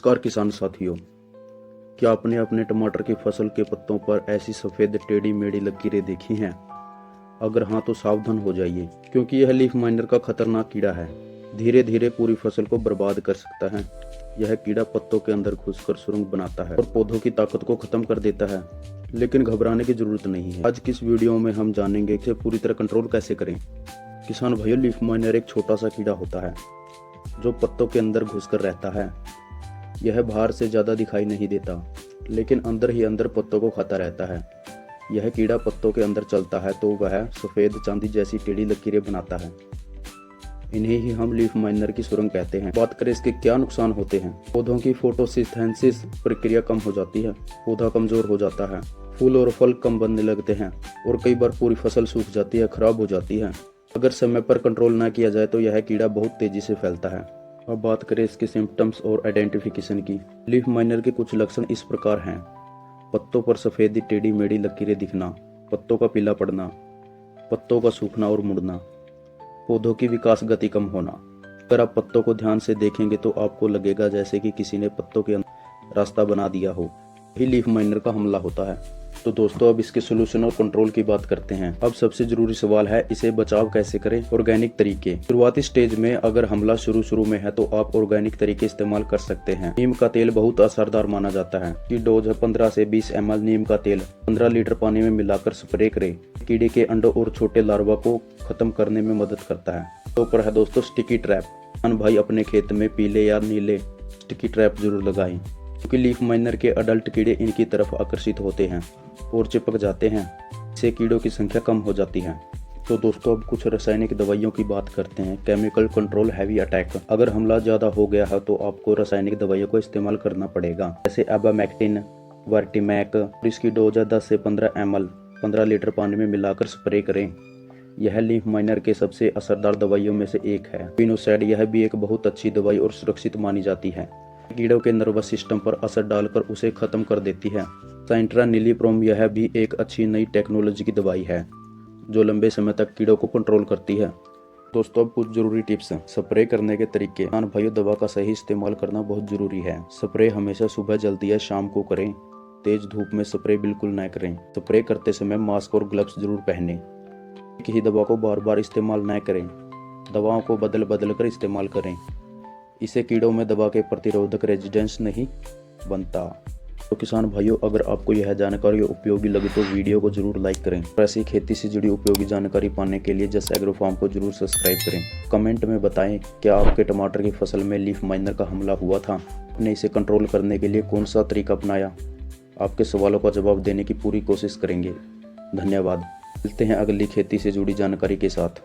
नमस्कार किसान साथियों, क्या आपने अपने टमाटर की फसल के पत्तों पर ऐसी सफ़ेद टेढ़ी मेढ़ी लकीरें देखी हैं? अगर हाँ तो सावधान हो जाइए, क्योंकि यह लीफ माइनर का खतरनाक कीड़ा है। धीरे धीरे पूरी फसल को बर्बाद कर सकता है। यह कीड़ा पत्तों के अंदर घुसकर सुरंग बनाता है और पौधों की ताकत को खत्म कर देता है। लेकिन घबराने की जरूरत नहीं है। आज की इस वीडियो में हम जानेंगे कि पूरी तरह कंट्रोल कैसे करें। किसान भाइयों, लीफ माइनर एक छोटा सा कीड़ा होता है जो पत्तों के अंदर घुसकर रहता है। यह बाहर से ज़्यादा दिखाई नहीं देता, लेकिन अंदर ही अंदर पत्तों को खाता रहता है। यह कीड़ा पत्तों के अंदर चलता है तो वह सफ़ेद चांदी जैसी टेढ़ी लकीरें बनाता है। इन्हें ही हम लीफ माइनर की सुरंग कहते हैं। बात करें इसके क्या नुकसान होते हैं। पौधों की फोटोसिंथेसिस प्रक्रिया कम हो जाती है, पौधा कमज़ोर हो जाता है, फूल और फल कम बनने लगते हैं और कई बार पूरी फसल सूख जाती है, खराब हो जाती है। अगर समय पर कंट्रोल न किया जाए तो यह कीड़ा बहुत तेज़ी से फैलता है। अब बात करें इसके सिम्टम्स और आइडेंटिफिकेशन की। लीफ माइनर के कुछ लक्षण इस प्रकार हैं। पत्तों पर सफ़ेद टेढ़ी मेढ़ी लकीरें दिखना, पत्तों का पीला पड़ना, पत्तों का सूखना और मुड़ना, पौधों की विकास गति कम होना। अगर आप पत्तों को ध्यान से देखेंगे तो आपको लगेगा जैसे कि किसी ने पत्तों के अंदर रास्ता बना दिया हो। यही लीफ माइनर का हमला होता है। तो दोस्तों, अब इसके सोल्यूशन और कंट्रोल की बात करते हैं। अब सबसे जरूरी सवाल है, इसे बचाव कैसे करें। ऑर्गेनिक तरीके। शुरुआती स्टेज में अगर हमला शुरू में है तो आप ऑर्गेनिक तरीके इस्तेमाल कर सकते हैं। नीम का तेल बहुत असरदार माना जाता है। की डोज है 15 से 20 ml नीम का तेल 15 लीटर पानी में मिलाकर स्प्रे करें। कीड़े के अंडों और छोटे लार्वा को खत्म करने में मदद करता है। तो पर है दोस्तों स्टिकी ट्रैप। किसान भाई अपने खेत में पीले या नीले स्टिकी ट्रैप जरूर लगाएं, क्योंकि लीफ माइनर के अडल्ट कीड़े इनकी तरफ आकर्षित होते हैं और चिपक जाते हैं। इससे कीड़ों की संख्या कम हो जाती है। तो दोस्तों, अब कुछ रासायनिक दवाइयों की बात करते हैं। Chemical control heavy attack. अगर हमला ज़्यादा हो गया है तो आपको रासायनिक दवाइयों को इस्तेमाल करना पड़ेगा, जैसे एबामैक्टिन, वर्टिमैक। इसकी डोज है 10 से 15 ml 15 लीटर पानी में मिलाकर स्प्रे करें। यह लीफ माइनर के सबसे असरदार दवाइयों में से एक है। स्पिनोसाइड, यह भी एक बहुत अच्छी दवाई और सुरक्षित मानी जाती है। कीड़ों के नर्वस सिस्टम पर असर डालकर उसे खत्म कर देती है। साइंट्रानिलीप्रोम, यह भी एक अच्छी नई टेक्नोलॉजी की दवाई है जो लंबे समय तक कीड़ों को कंट्रोल करती है। दोस्तों, अब कुछ जरूरी टिप्स हैं। स्प्रे करने के तरीके। किसान भाइयों, दवा का सही इस्तेमाल करना बहुत जरूरी है। स्प्रे हमेशा सुबह जल्दी या शाम को करें। तेज धूप में स्प्रे बिल्कुल न करें। स्प्रे करते समय मास्क और ग्लव्स जरूर पहनें। एक ही दवा को बार बार इस्तेमाल न करें। दवाओं को बदल बदल कर इस्तेमाल करें। इससे कीड़ों में दवा के प्रतिरोधक रेजिस्टेंस नहीं बनता। तो किसान भाइयों, अगर आपको यह जानकारी उपयोगी लगी तो वीडियो को जरूर लाइक करें। और ऐसी खेती से जुड़ी उपयोगी जानकारी पाने के लिए जस एग्रो फार्म को जरूर सब्सक्राइब करें। कमेंट में बताएं क्या आपके टमाटर की फसल में लीफ माइनर का हमला हुआ था। आपने इसे कंट्रोल करने के लिए कौन सा तरीका अपनाया। आपके सवालों का जवाब देने की पूरी कोशिश करेंगे। धन्यवाद। मिलते हैं अगली खेती से जुड़ी जानकारी के साथ।